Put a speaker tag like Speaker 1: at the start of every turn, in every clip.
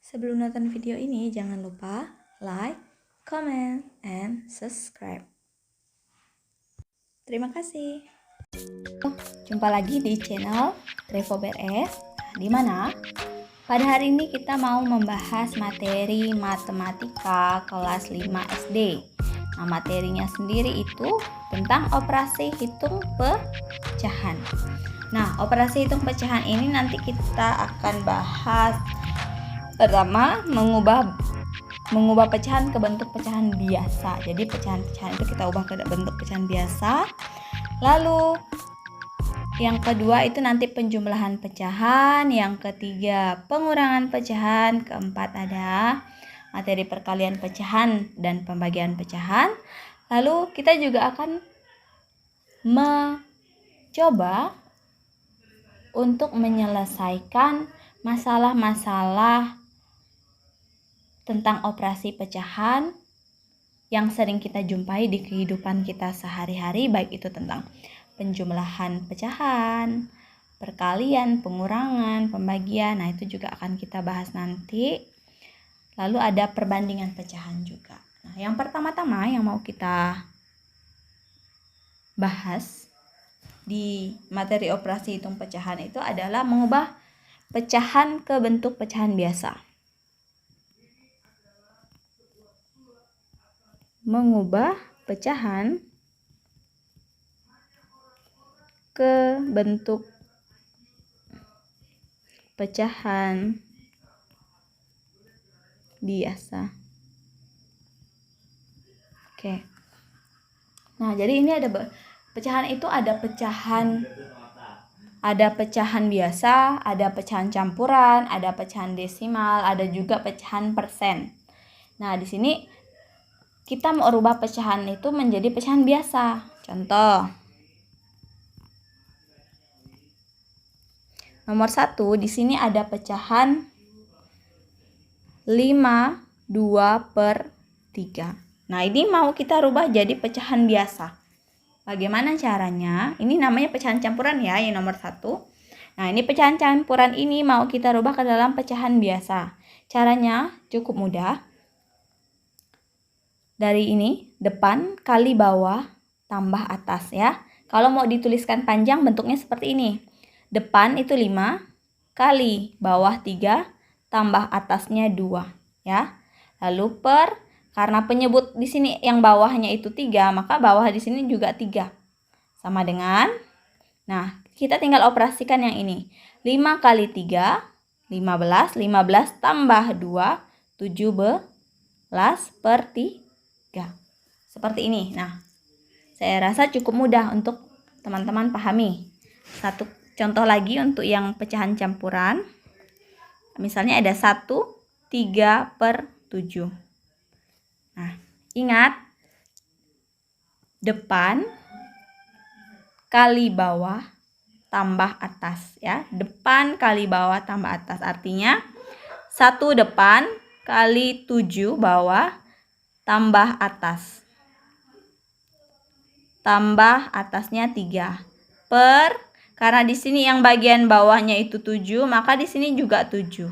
Speaker 1: Sebelum nonton video ini, jangan lupa like, comment, and subscribe. Terima kasih. Jumpa lagi di channel Revo BRS, di mana pada hari ini kita mau membahas materi matematika kelas 5 SD. Nah, materinya sendiri itu tentang operasi hitung pecahan. Nah, operasi hitung pecahan ini nanti kita akan bahas. Pertama, mengubah pecahan ke bentuk pecahan biasa. Jadi pecahan-pecahan itu kita ubah ke bentuk pecahan biasa. Lalu yang kedua itu nanti penjumlahan pecahan, yang ketiga pengurangan pecahan, keempat ada materi perkalian pecahan dan pembagian pecahan. Lalu kita juga akan mencoba untuk menyelesaikan masalah-masalah tentang operasi pecahan yang sering kita jumpai di kehidupan kita sehari-hari, baik itu tentang penjumlahan pecahan, perkalian, pengurangan, pembagian. Nah, itu juga akan kita bahas nanti. Lalu ada perbandingan pecahan juga. Nah, yang pertama-tama yang mau kita bahas di materi operasi hitung pecahan itu adalah mengubah pecahan ke bentuk pecahan biasa. Mengubah pecahan ke bentuk pecahan biasa. Oke. Nah, jadi ini ada pecahan itu ada pecahan biasa, ada pecahan campuran, ada pecahan desimal, ada juga pecahan persen. Nah, di sini kita mau rubah pecahan itu menjadi pecahan biasa. Contoh. Nomor 1, di sini ada pecahan 5/2/3. Nah, ini mau kita rubah jadi pecahan biasa. Bagaimana caranya? Ini namanya pecahan campuran ya, yang nomor 1. Nah, ini pecahan campuran ini mau kita rubah ke dalam pecahan biasa. Caranya cukup mudah. Dari ini, depan kali bawah tambah atas ya. Kalau mau dituliskan panjang bentuknya seperti ini. Depan itu 5 kali bawah 3 tambah atasnya 2 ya. Lalu karena penyebut di sini yang bawahnya itu 3, maka bawah di sini juga 3. Sama dengan, nah, kita tinggal operasikan yang ini. 5 kali 3, 15. 15 tambah 2, 17/3. Seperti ini. Nah, saya rasa cukup mudah untuk teman-teman pahami. Satu contoh lagi untuk yang pecahan campuran. Misalnya ada 1/3/7. Nah, ingat, depan kali bawah tambah atas ya. Depan kali bawah tambah atas. Artinya 1 depan kali 7 bawah tambah atas. Tambah atasnya 3. Karena di sini yang bagian bawahnya itu 7, maka di sini juga 7.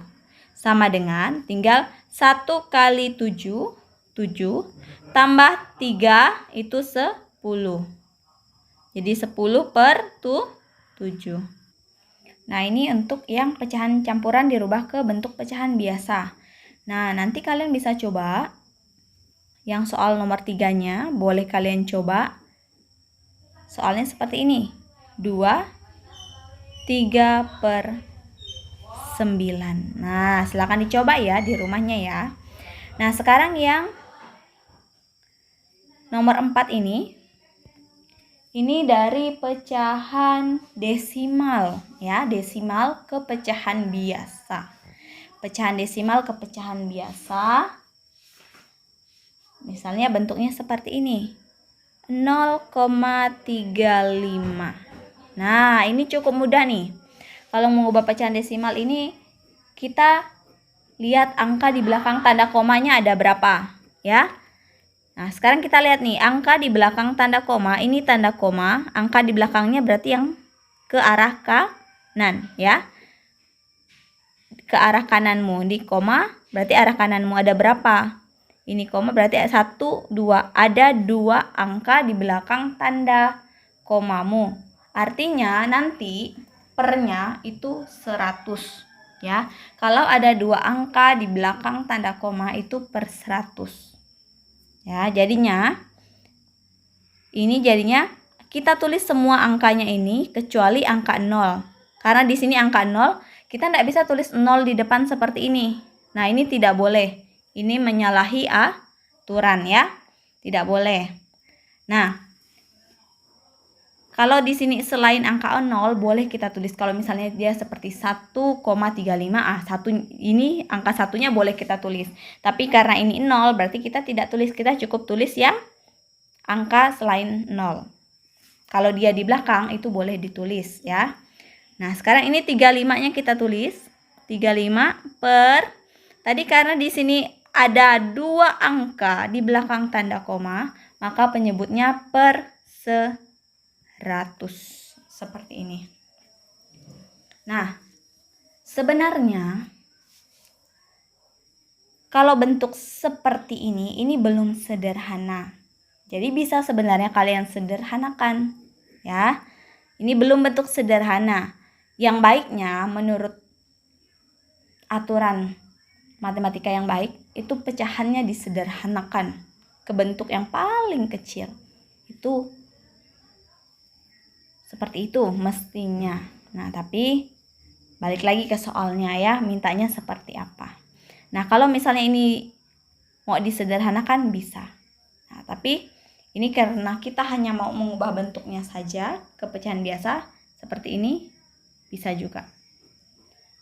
Speaker 1: Sama dengan tinggal 1 kali 7, 7 tambah 3 itu 10. Jadi 10/7. Nah, ini untuk yang pecahan campuran dirubah ke bentuk pecahan biasa. Nah, nanti kalian bisa coba yang soal nomor 3-nya, boleh kalian coba. Soalnya seperti ini. 23/9. Nah, silakan dicoba ya di rumahnya ya. Nah, sekarang yang nomor 4 ini dari pecahan desimal ya, desimal ke pecahan biasa. Pecahan desimal ke pecahan biasa. Misalnya bentuknya seperti ini. 0,35. Nah, ini cukup mudah nih. Kalau mengubah pecahan desimal ini, kita lihat angka di belakang tanda komanya ada berapa ya. Nah, sekarang kita lihat nih, angka di belakang tanda koma, ini tanda koma, angka di belakangnya berarti yang ke arah kanan ya. ke arah kananmu. Di koma berarti arah kananmu ada berapa? Ini koma berarti 1, 2. Ada 2 angka di belakang tanda komamu. Artinya nanti pernya itu 100 ya. Kalau ada 2 angka di belakang tanda koma itu per 100. Ya, jadinya kita tulis semua angkanya ini kecuali angka 0. Karena di sini angka 0, kita tidak bisa tulis 0 di depan seperti ini. Nah, ini tidak boleh. Ini menyalahi aturan ya. Tidak boleh. Nah, kalau di sini selain angka 0 boleh kita tulis. Kalau misalnya dia seperti 1,35, ini angka satunya boleh kita tulis. Tapi karena ini 0 berarti kita tidak tulis. Kita cukup tulis yang angka selain 0. Kalau dia di belakang itu boleh ditulis ya. Nah, sekarang ini 35-nya kita tulis. 35 per, tadi karena di sini ada 2 angka di belakang tanda koma, maka penyebutnya per 100. Seperti ini. Nah, sebenarnya kalau bentuk seperti ini belum sederhana. Jadi bisa sebenarnya kalian sederhanakan ya. Ini belum bentuk sederhana. Yang baiknya menurut aturan matematika yang baik itu pecahannya disederhanakan ke bentuk yang paling kecil. Itu seperti itu mestinya. Nah, tapi balik lagi ke soalnya ya, mintanya seperti apa. Nah, kalau misalnya ini mau disederhanakan bisa. Nah, tapi ini karena kita hanya mau mengubah bentuknya saja ke pecahan biasa seperti ini, bisa juga.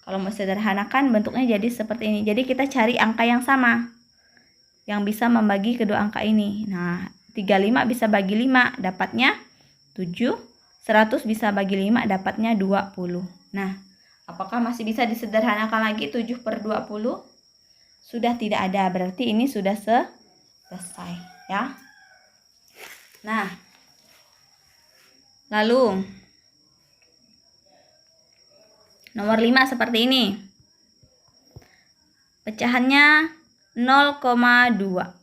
Speaker 1: Kalau mau sederhanakan bentuknya jadi seperti ini. Jadi kita cari angka yang sama yang bisa membagi kedua angka ini. Nah, 35 bisa bagi 5 dapatnya 7. 100 bisa bagi 5 dapatnya 20. Nah, apakah masih bisa disederhanakan lagi 7 per 20? Sudah tidak ada, berarti ini sudah selesai ya. Nah, lalu nomor 5 seperti ini. Pecahannya 0,2.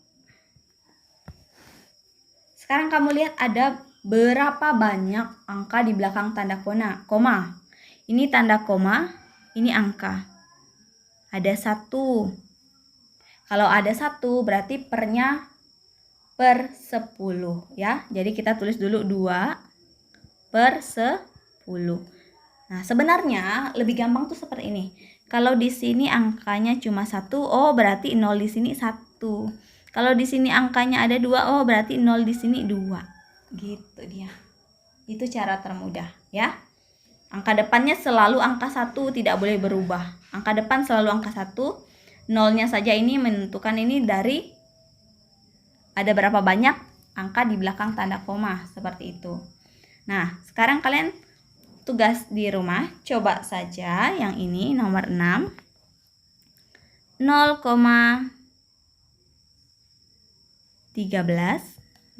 Speaker 1: Sekarang kamu lihat ada berapa banyak angka di belakang tanda koma. Ini tanda koma, ini angka. Ada 1. Kalau ada 1 berarti pernya per 10 ya. Jadi kita tulis dulu 2 per 10. Nah, sebenarnya lebih gampang tuh seperti ini. Kalau di sini angkanya cuma 1, oh berarti 0 di sini 1. Kalau di sini angkanya ada 2, oh berarti 0 di sini 2. Gitu dia. Itu cara termudah ya. Angka depannya selalu angka 1, tidak boleh berubah. Angka depan selalu angka 1. Nolnya saja ini menentukan ini dari ada berapa banyak angka di belakang tanda koma, seperti itu. Nah, sekarang kalian tugas di rumah, coba saja yang ini nomor 6. 0,13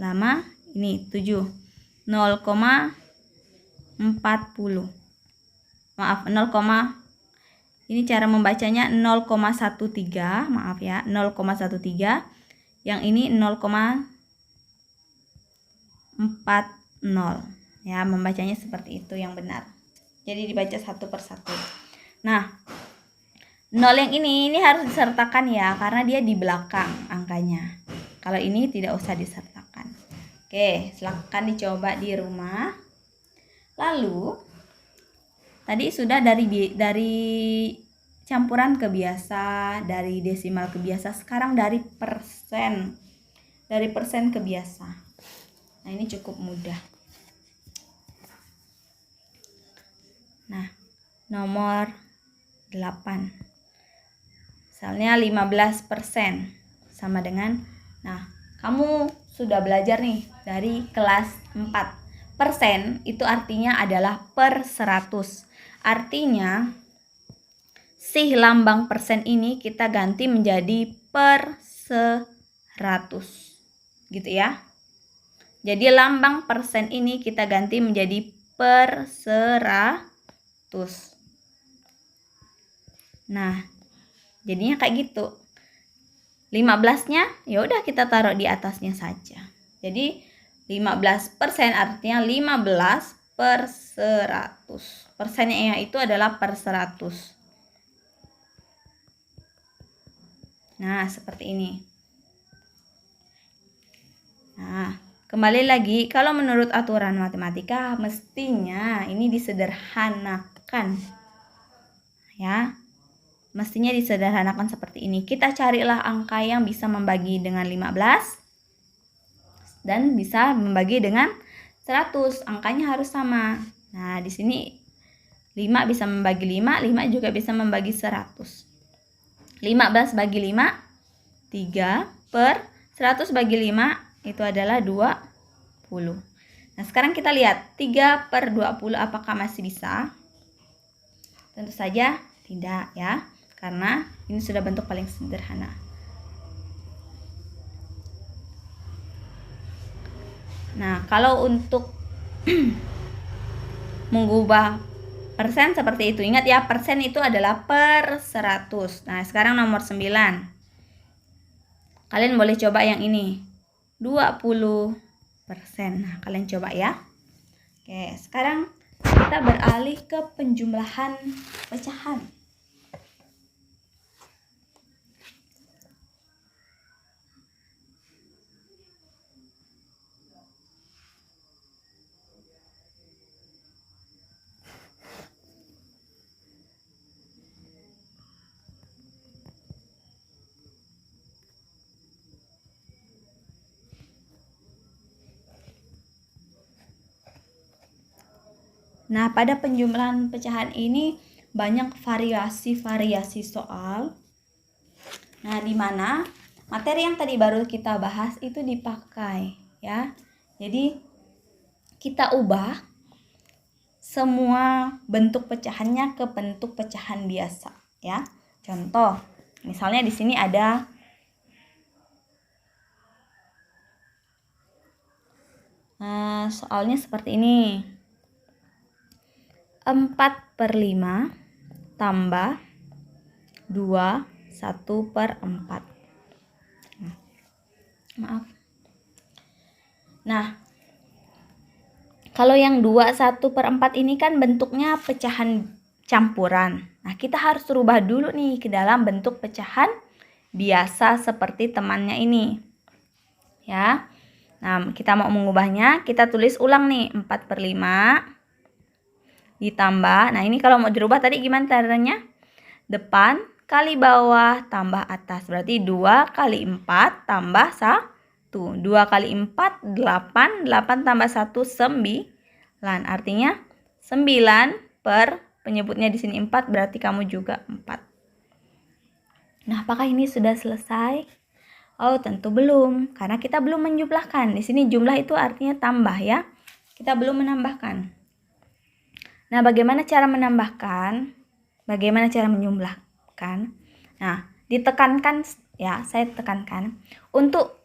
Speaker 1: lama ini 7. 0,40. Maaf, 0, ini cara membacanya 0,13, maaf ya, 0,13. Yang ini 0,40 ya, membacanya seperti itu yang benar. Jadi dibaca satu persatu. Nah, 0 yang ini harus disertakan ya, karena dia di belakang angkanya. Kalau ini tidak usah disertakan. Oke, silakan dicoba di rumah. Lalu tadi sudah dari campuran ke biasa, dari desimal ke biasa, sekarang dari persen. Dari persen ke biasa. Nah, ini cukup mudah. Nah, nomor 8. Misalnya 15% sama dengan, nah, kamu sudah belajar nih dari kelas 4. Persen itu artinya adalah per 100. Artinya si lambang persen ini kita ganti menjadi per 100. Gitu ya. Jadi lambang persen ini kita ganti menjadi per 100. Nah, jadinya kayak gitu. 15-nya ya udah kita taruh di atasnya saja. Jadi 15% artinya 15 per 100. Persennya itu adalah per 100. Nah, seperti ini. Nah, kembali lagi, kalau menurut aturan matematika mestinya ini disederhanakan. Ya. Mestinya disederhanakan seperti ini. Kita carilah angka yang bisa membagi dengan 15 dan bisa membagi dengan 100. Angkanya harus sama. Nah, di sini 5 bisa membagi 5, 5 juga bisa membagi 100. 15 bagi 5, 3 per 100 bagi 5 itu adalah 20. Nah, sekarang kita lihat 3 per 20 apakah masih bisa? Tentu saja tidak ya, karena ini sudah bentuk paling sederhana. Nah, kalau untuk mengubah persen seperti itu, ingat ya, persen itu adalah per 100. Nah, sekarang nomor 9. Kalian boleh coba yang ini, 20%. Nah, kalian coba ya. Oke, sekarang kita beralih ke penjumlahan pecahan. Nah, pada penjumlahan pecahan ini banyak variasi-variasi soal. Nah, di mana materi yang tadi baru kita bahas itu dipakai ya. Jadi kita ubah semua bentuk pecahannya ke bentuk pecahan biasa ya. Contoh, misalnya di sini ada soalnya seperti ini. 4/5 tambah 2 1/4. Maaf. Nah, kalau yang 2 1/4 ini kan bentuknya pecahan campuran. Nah, kita harus rubah dulu nih ke dalam bentuk pecahan biasa seperti temannya ini. Ya. Nah, kita mau mengubahnya, kita tulis ulang nih, 4/5 ditambah, nah ini kalau mau dirubah tadi gimana caranya? Depan kali bawah tambah atas, berarti 2 kali 4 tambah 1. 2 kali 4 8, 8 tambah 1 9. Artinya 9 per penyebutnya di sini 4, berarti kamu juga 4. Nah, apakah ini sudah selesai? Oh, tentu belum, karena kita belum menjumlahkan. Di sini jumlah itu artinya tambah ya. Kita belum menambahkan. Nah, bagaimana cara menambahkan? Bagaimana cara menjumlahkan? Nah, ditekankan ya, saya tekankan. Untuk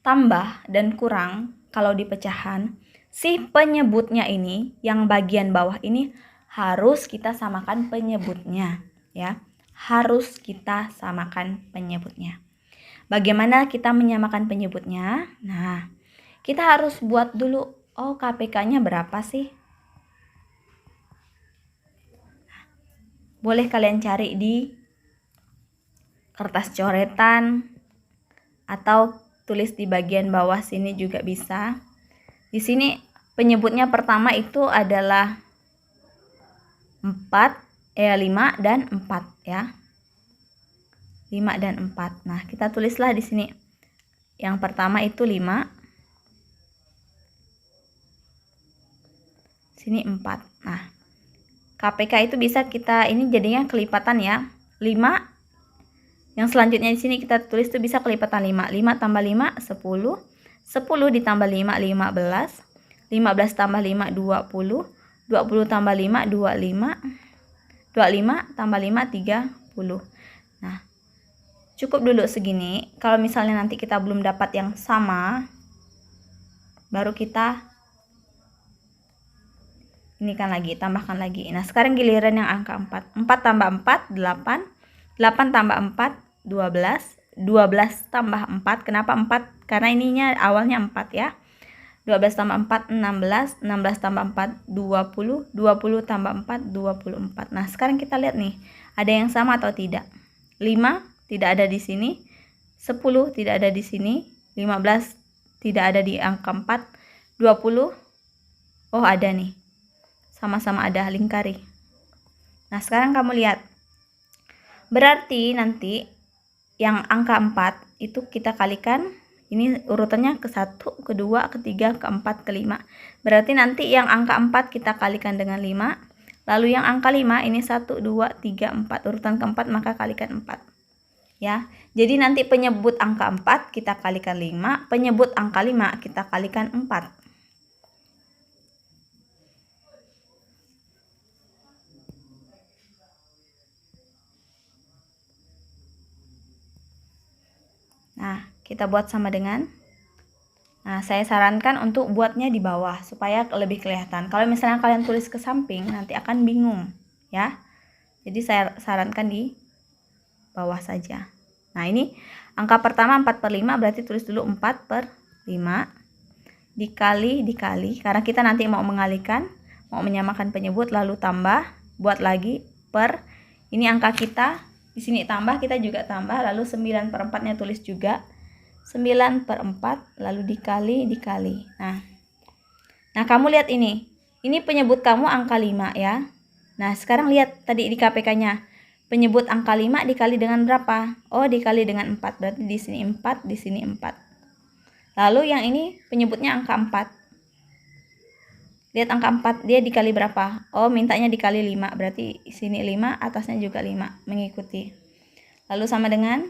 Speaker 1: tambah dan kurang, kalau di pecahan, si penyebutnya ini, yang bagian bawah ini, harus kita samakan penyebutnya. Ya, harus kita samakan penyebutnya. Bagaimana kita menyamakan penyebutnya? Nah, kita harus buat dulu, oh KPK-nya berapa sih? Boleh kalian cari di kertas coretan atau tulis di bagian bawah sini juga bisa. Di sini penyebutnya pertama itu adalah 5 dan 4 ya. 5 dan 4. Nah, kita tulislah di sini. Yang pertama itu 5. Sini 4. Nah, KPK itu bisa kita, ini jadinya kelipatan ya. 5. Yang selanjutnya di sini kita tulis itu bisa kelipatan 5. 5 tambah 5 10. 10 ditambah 5 15. 15 tambah 5 20. 20 tambah 5 25. 25 tambah 5 30. Nah, cukup dulu segini. Kalau misalnya nanti kita belum dapat yang sama, baru kita ini kan lagi, tambahkan lagi. Nah, sekarang giliran yang angka 4. 4 tambah 4, 8. 8 tambah 4, 12. 12 tambah 4. Kenapa 4? Karena ininya awalnya 4 ya. 12 tambah 4, 16. 16 tambah 4, 20. 20 tambah 4, 24. Nah, sekarang kita lihat nih. Ada yang sama atau tidak? 5 tidak ada di sini. 10 tidak ada di sini. 15 tidak ada di angka 4. 20. Oh, ada nih. Sama-sama ada, lingkari. Nah, sekarang kamu lihat. Berarti nanti yang angka 4 itu kita kalikan. Ini urutannya ke 1, ke 2, ke 3, ke 4, ke 5. Berarti nanti yang angka 4 kita kalikan dengan 5. Lalu yang angka 5 ini 1, 2, 3, 4. Urutan keempat maka kalikan 4. Ya. Jadi nanti penyebut angka 4 kita kalikan 5. Penyebut angka 5 kita kalikan 4. Nah, kita buat sama dengan. Nah, saya sarankan untuk buatnya di bawah supaya lebih kelihatan. Kalau misalnya kalian tulis ke samping, nanti akan bingung, ya. Jadi saya sarankan di bawah saja. Nah, ini angka pertama 4/5, berarti tulis dulu 4/5 dikali, karena kita nanti mau mengalihkan, mau menyamakan penyebut, lalu tambah, buat lagi per, ini angka kita. Di sini tambah, kita juga tambah, lalu 9/4-nya tulis juga 9/4, lalu dikali. Nah, kamu lihat ini penyebut kamu angka 5 ya. Nah, sekarang lihat tadi di KPK-nya. Penyebut angka 5 dikali dengan berapa? Oh, dikali dengan 4, berarti di sini 4, di sini 4. Lalu yang ini penyebutnya angka 4. Lihat angka 4, dia dikali berapa? Oh, mintanya dikali 5, berarti sini 5, atasnya juga 5, mengikuti. Lalu sama dengan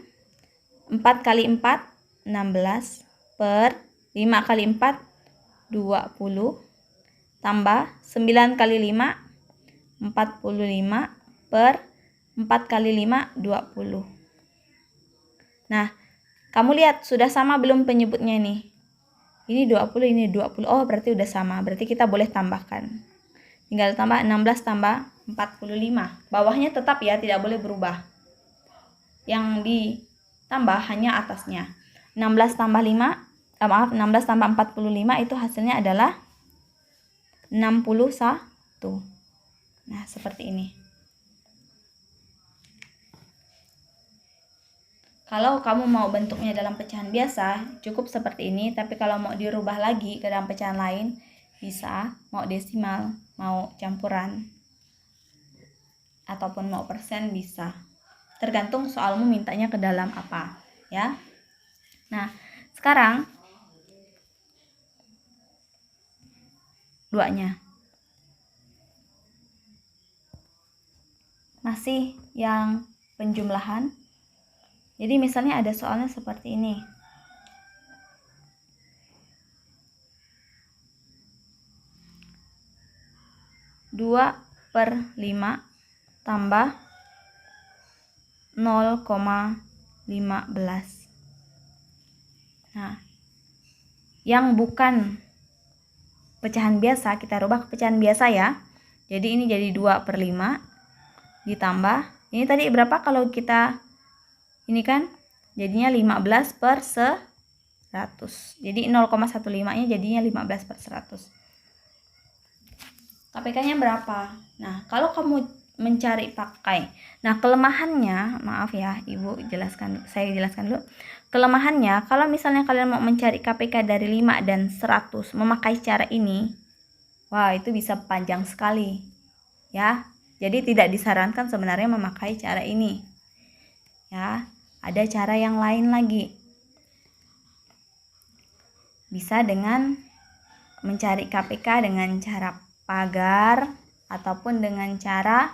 Speaker 1: 4 kali 4, 16, per 5 kali 4, 20, tambah 9 kali 5, 45, per 4 kali 5, 20. Nah, kamu lihat sudah sama belum penyebutnya nih? Ini 20, ini 20. Oh, berarti udah sama. Berarti kita boleh tambahkan. Tinggal tambah 16 tambah 45. Bawahnya tetap ya, tidak boleh berubah. Yang ditambah hanya atasnya. 16 tambah 5, 16 tambah 45 itu hasilnya adalah 61. Nah, seperti ini. Kalau kamu mau bentuknya dalam pecahan biasa, cukup seperti ini. Tapi kalau mau dirubah lagi ke dalam pecahan lain, bisa. Mau desimal, mau campuran, ataupun mau persen, bisa. Tergantung soalmu mintanya ke dalam apa, ya. Nah, sekarang duanya. Masih yang penjumlahan. Jadi misalnya ada soalnya seperti ini. Dua per 5 tambah 0,15. Nah, yang bukan pecahan biasa kita rubah ke pecahan biasa ya. Jadi ini jadi 2 per 5 ditambah. Ini tadi berapa kalau kita ini kan jadinya 15 per 100. Jadi 0,15-nya jadinya 15 per 100. KPK-nya berapa? Nah, kalau kamu mencari pakai. Nah, kelemahannya, maaf ya, Ibu saya jelaskan dulu. Kelemahannya, kalau misalnya kalian mau mencari KPK dari 5 dan 100 memakai cara ini, wah, itu bisa panjang sekali. Ya. Jadi tidak disarankan sebenarnya memakai cara ini. Ya. Ada cara yang lain lagi. Bisa dengan mencari KPK dengan cara pagar ataupun dengan cara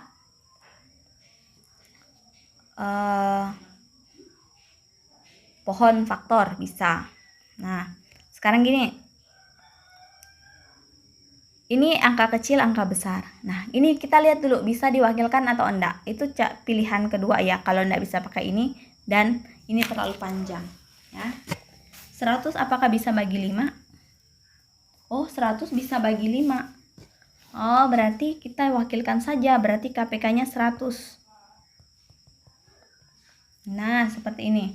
Speaker 1: pohon faktor, bisa. Nah, sekarang gini. Ini angka kecil, angka besar. Nah, ini kita lihat dulu bisa diwakilkan atau enggak. Itu pilihan kedua ya. Kalau enggak bisa pakai ini dan ini terlalu panjang, ya. 100 apakah bisa bagi 5? Oh, 100 bisa bagi 5. Oh, berarti kita wakilkan saja, berarti KPK-nya 100. Nah, seperti ini.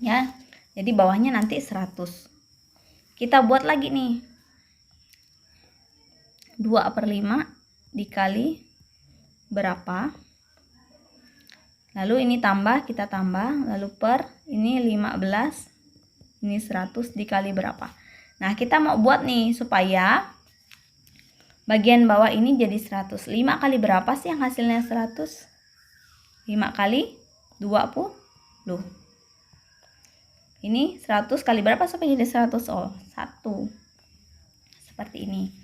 Speaker 1: Ya, jadi bawahnya nanti 100. Kita buat lagi nih. 2/5 dikali berapa? Lalu ini tambah, kita tambah, lalu per, ini 15, ini 100 dikali berapa? Nah, kita mau buat nih supaya bagian bawah ini jadi 100. 5 kali berapa sih yang hasilnya 100? 5 kali 20. Ini 100 kali berapa sampai jadi 100? Oh, 1. Seperti ini.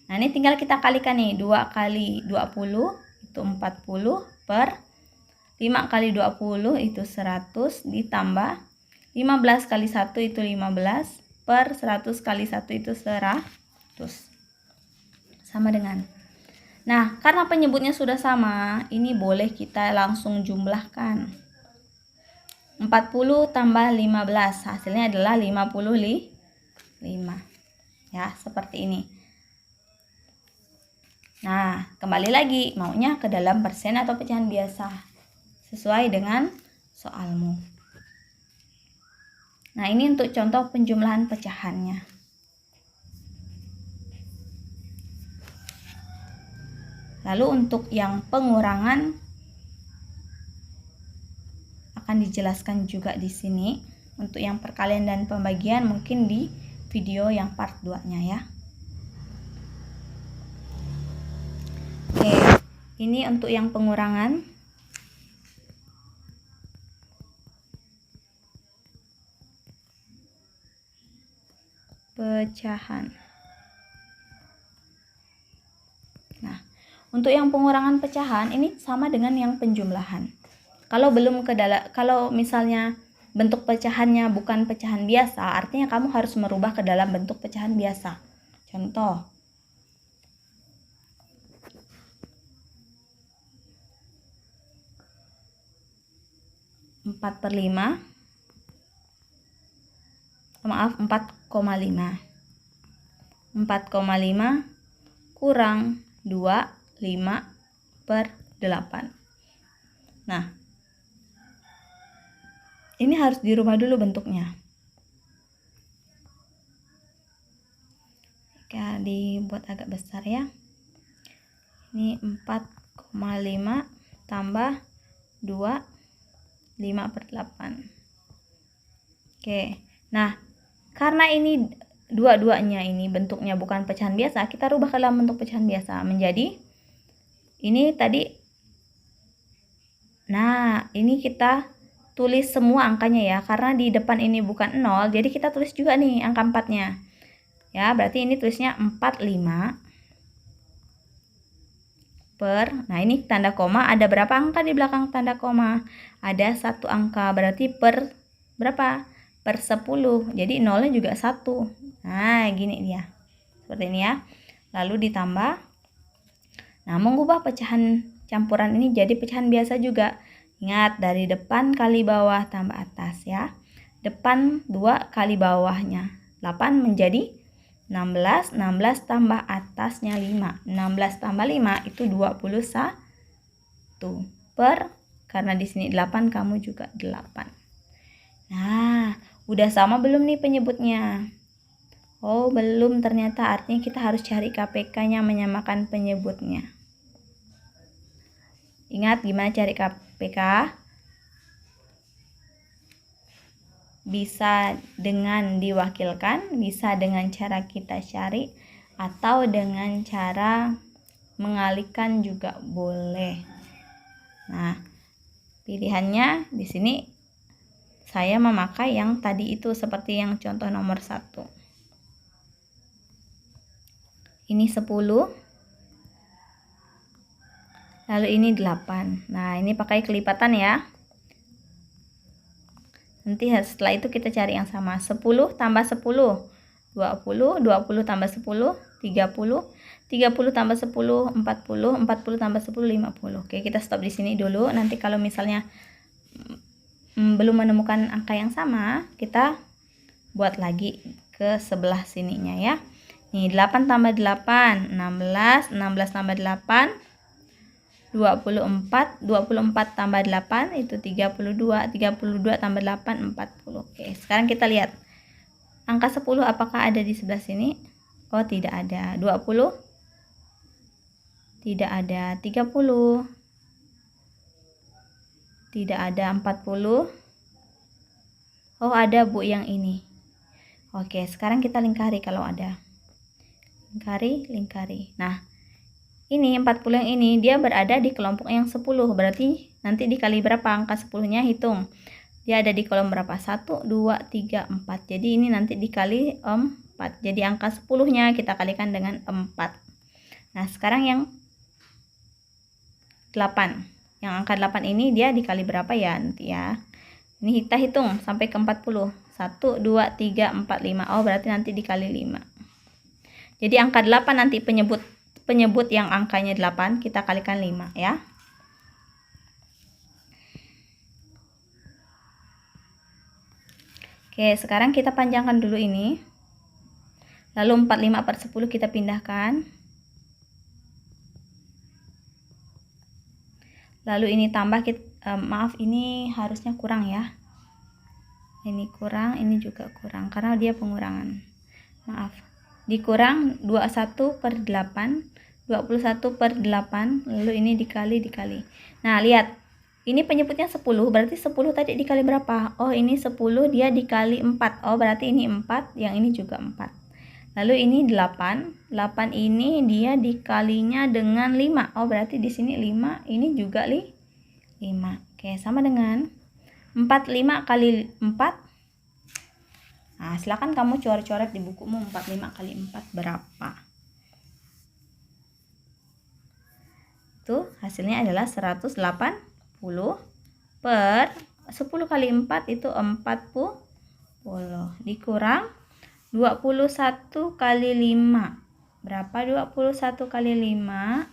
Speaker 1: Nah, ini tinggal kita kalikan nih. 2 kali 20 itu 40 per 5 kali 20 itu 100 ditambah 15 kali 1 itu 15 per 100 kali 1 itu 100. Sama dengan. Nah, karena penyebutnya sudah sama, ini boleh kita langsung jumlahkan. 40 tambah 15, hasilnya adalah 55. Ya, seperti ini. Nah, kembali lagi, maunya ke dalam persen atau pecahan biasa. Sesuai dengan soalmu. Nah, ini untuk contoh penjumlahan pecahannya. Lalu untuk yang pengurangan akan dijelaskan juga di sini. Untuk yang perkalian dan pembagian mungkin di video yang part 2-nya ya. Oke, ini untuk yang pengurangan. Pecahan. Nah, untuk yang pengurangan pecahan ini sama dengan yang penjumlahan. Kalau belum ke dalam, kalau misalnya bentuk pecahannya bukan pecahan biasa, artinya kamu harus merubah ke dalam bentuk pecahan biasa. Contoh. Empat per 5. Maaf, 4,5. 4,5 kurang 2, 5 per 8. Nah, ini harus dirubah dulu bentuknya. Oke, dibuat agak besar ya. Ini 4,5 tambah 2, 5 per 8. Oke, nah karena ini dua-duanya ini bentuknya bukan pecahan biasa, kita rubah ke dalam bentuk pecahan biasa menjadi ini tadi. Nah, ini kita tulis semua angkanya ya, karena di depan ini bukan 0, jadi kita tulis juga nih angka 4-nya. Ya, berarti ini tulisnya 45 per, nah ini tanda koma, ada berapa angka di belakang tanda koma? Ada 1 angka, berarti per berapa? Per 10, jadi 0-nya juga 1. Nah, gini dia. Seperti ini ya. Lalu ditambah. Nah, mengubah pecahan campuran ini jadi pecahan biasa juga. Ingat, dari depan kali bawah tambah atas ya. Depan 2 kali bawahnya. 8 menjadi 16. 16 tambah atasnya 5. 16 tambah 5 itu 21. Per, karena di sini 8, kamu juga 8. Nah, udah sama belum nih penyebutnya? Oh, belum ternyata, artinya kita harus cari KPK-nya menyamakan penyebutnya. Ingat gimana cari KPK? Bisa dengan diwakilkan, bisa dengan cara kita cari, atau dengan cara mengalihkan juga boleh. Nah, pilihannya di sini saya memakai yang tadi itu seperti yang contoh nomor 1. Ini 10. Lalu ini 8. Nah, ini pakai kelipatan ya. Nanti setelah itu kita cari yang sama. 10 tambah 10, 20. 20 tambah 10, 30. 30 tambah 10, 40. 40 tambah 10, 50. Oke, kita stop di sini dulu. Nanti kalau misalnya belum menemukan angka yang sama, kita buat lagi ke sebelah sininya ya. Nih, 8 tambah 8, 16, 16 tambah 8, 24, 24 tambah 8 itu 32, 32 tambah 8, 40. Oke, sekarang kita lihat. Angka 10 apakah ada di sebelah sini? Oh, tidak ada. 20? Tidak ada. 30? Tidak ada. 40? Oh, ada Bu yang ini. Oke, sekarang kita lingkari kalau ada. Lingkari. Nah, ini 40 yang ini dia berada di kelompok yang 10. Berarti nanti dikali berapa angka 10-nya, hitung. Dia ada di kolom berapa? 1, 2, 3, 4. Jadi ini nanti dikali 4. Jadi angka 10-nya kita kalikan dengan 4. Nah, sekarang yang 8. Yang angka 8 ini dia dikali berapa ya nanti ya? Ini kita hitung sampai ke 40. 1, 2, 3, 4, 5. Oh, berarti nanti dikali 5. Jadi angka 8 nanti penyebut yang angkanya 8 kita kalikan 5 ya. Oke, sekarang kita panjangkan dulu ini. Lalu 45/10 kita pindahkan. Lalu ini tambah, maaf ini harusnya kurang ya. Ini kurang, ini juga kurang karena dia pengurangan. Maaf. Dikurang 21/8, 21/8, lalu ini dikali. Nah, lihat. Ini penyebutnya 10, berarti 10 tadi dikali berapa? Oh, ini 10 dia dikali 4. Oh, berarti ini 4, yang ini juga 4. Lalu ini 8. 8 ini dia dikalinya dengan 5. Oh, berarti di sini 5, ini juga 5. Oke, sama dengan 45 kali 4. Nah, silakan kamu coret-coret di bukumu 45 kali 4 berapa. Itu hasilnya adalah 180 per 10 kali 4 itu 40. Dikurang 21 kali 5. Berapa 21 kali 5?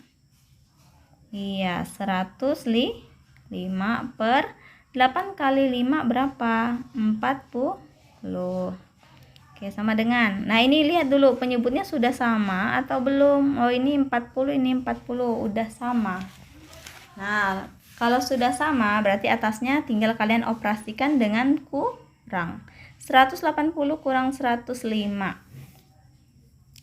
Speaker 1: Iya, 105 per 8 kali 5 berapa? 40. Oke, sama dengan. Nah, ini lihat dulu penyebutnya sudah sama atau belum? Oh, ini 40, ini 40, udah sama. Nah, kalau sudah sama berarti atasnya tinggal kalian operasikan dengan kurang. 180 kurang 105.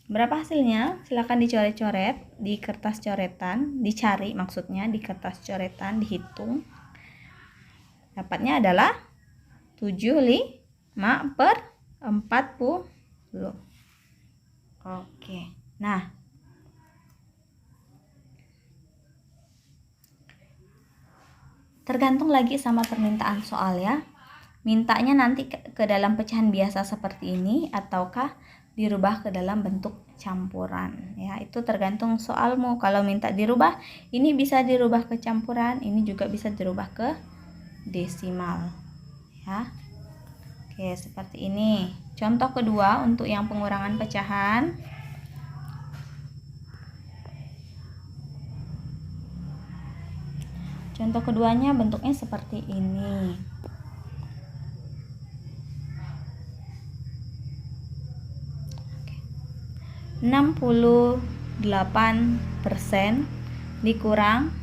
Speaker 1: Berapa hasilnya? Silahkan dicoret-coret di kertas coretan, dicari maksudnya di kertas coretan, dihitung. Dapatnya adalah 75/40. Oke. Nah, tergantung lagi sama permintaan soal ya. Mintanya nanti ke dalam pecahan biasa seperti ini ataukah dirubah ke dalam bentuk campuran ya, itu tergantung soalmu. Kalau minta dirubah, ini bisa dirubah ke campuran, ini juga bisa dirubah ke desimal ya. Oke, seperti ini. Contoh kedua untuk yang pengurangan pecahan. Contoh keduanya bentuknya seperti ini. Oke. 68% dikurang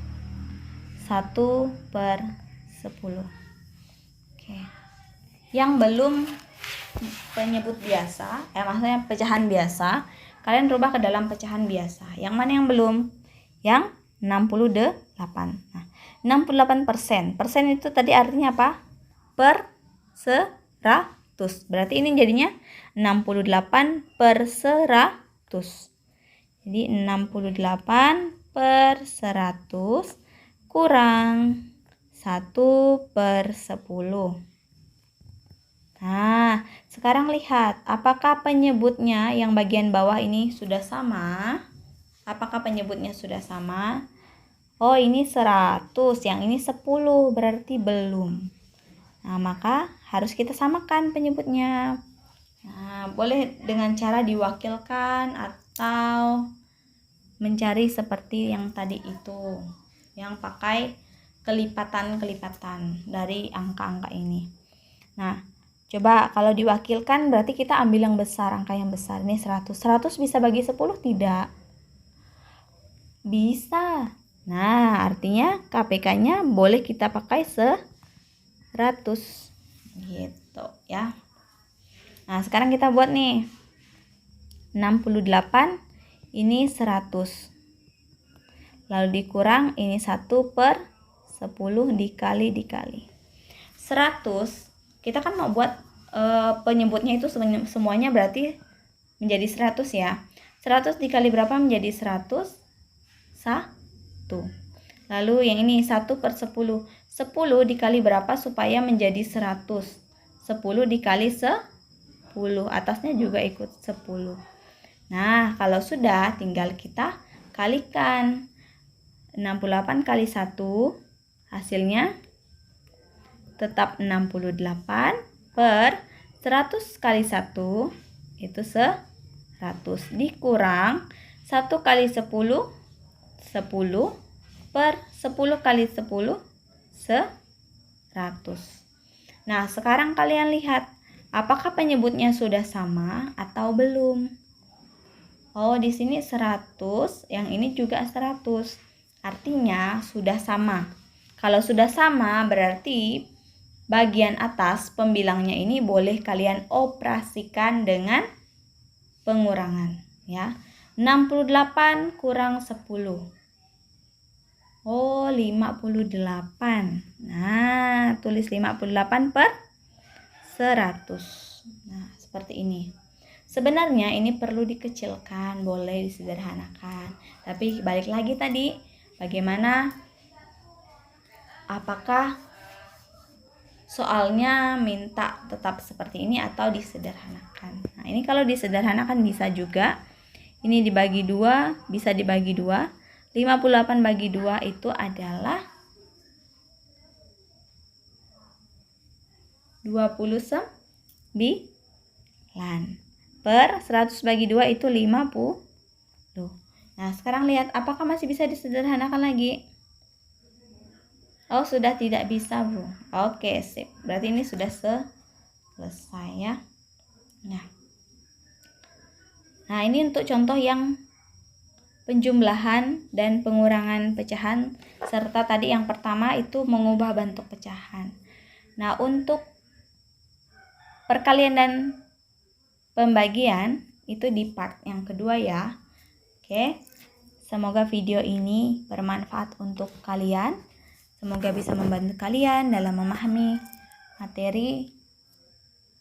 Speaker 1: 1/10. Oke. Yang belum penyebut biasa, maksudnya pecahan biasa, kalian rubah ke dalam pecahan biasa. Yang mana yang belum? Yang 68. Nah, 68%. Persen itu tadi artinya apa? Per 100. Berarti ini jadinya 68/100. Jadi 68/100 kurang 1/10. Nah, sekarang lihat apakah penyebutnya yang bagian bawah ini sudah sama? Apakah penyebutnya sudah sama? Oh, ini 100, yang ini 10, berarti belum. Nah, maka harus kita samakan penyebutnya. Nah, boleh dengan cara diwakilkan atau mencari seperti yang tadi itu, yang pakai kelipatan-kelipatan dari angka-angka ini. Nah, Coba kalau diwakilkan berarti kita ambil yang besar, angka yang besar. Ini 100. 100 bisa bagi 10 tidak? Bisa. Nah, artinya KPK-nya boleh kita pakai 100. Gitu ya. Nah, sekarang kita buat nih. 68 ini 100. Lalu dikurang ini 1/10 dikali. 100, kita kan mau buat penyebutnya itu semuanya berarti menjadi 100 ya. 100 dikali berapa menjadi 100? 1. Lalu yang ini 1/10. 10 dikali berapa supaya menjadi 100? 10 dikali 10. Atasnya juga ikut 10. Nah, kalau sudah tinggal kita kalikan. 68 kali 1 hasilnya tetap 68 per 100 kali 1 itu 100 dikurang 1 kali 10 10 per 10 kali 10 100. Nah, sekarang kalian lihat apakah penyebutnya sudah sama atau belum? Oh, di sini 100, yang ini juga 100. Artinya sudah sama. Kalau sudah sama berarti bagian atas pembilangnya ini boleh kalian operasikan dengan pengurangan ya. 68 kurang 10. Oh, 58. Nah, tulis 58 per 100. Nah, seperti ini. Sebenarnya ini perlu dikecilkan, boleh disederhanakan. Tapi balik lagi tadi, bagaimana? Apakah soalnya minta tetap seperti ini atau disederhanakan? Nah, ini kalau disederhanakan bisa juga. Ini dibagi 2, bisa dibagi 2. 58 bagi 2 itu adalah 29 per 100 bagi 2 itu 50. Nah, sekarang lihat apakah masih bisa disederhanakan lagi? Oh, sudah tidak bisa, Bu. Oke, sip. Berarti ini sudah selesai ya. Nah, ini untuk contoh yang penjumlahan dan pengurangan pecahan, serta tadi yang pertama itu mengubah bentuk pecahan. Nah, untuk perkalian dan pembagian itu di part yang kedua ya. Oke. Semoga video ini bermanfaat untuk kalian. Semoga bisa membantu kalian dalam memahami materi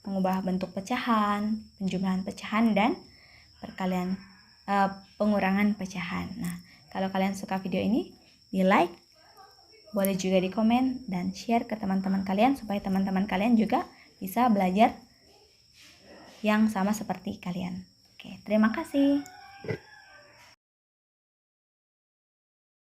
Speaker 1: mengubah bentuk pecahan, penjumlahan pecahan dan perkalian pengurangan pecahan. Nah, kalau kalian suka video ini, di like, boleh juga di komen dan share ke teman-teman kalian supaya teman-teman kalian juga bisa belajar yang sama seperti kalian. Oke, terima kasih.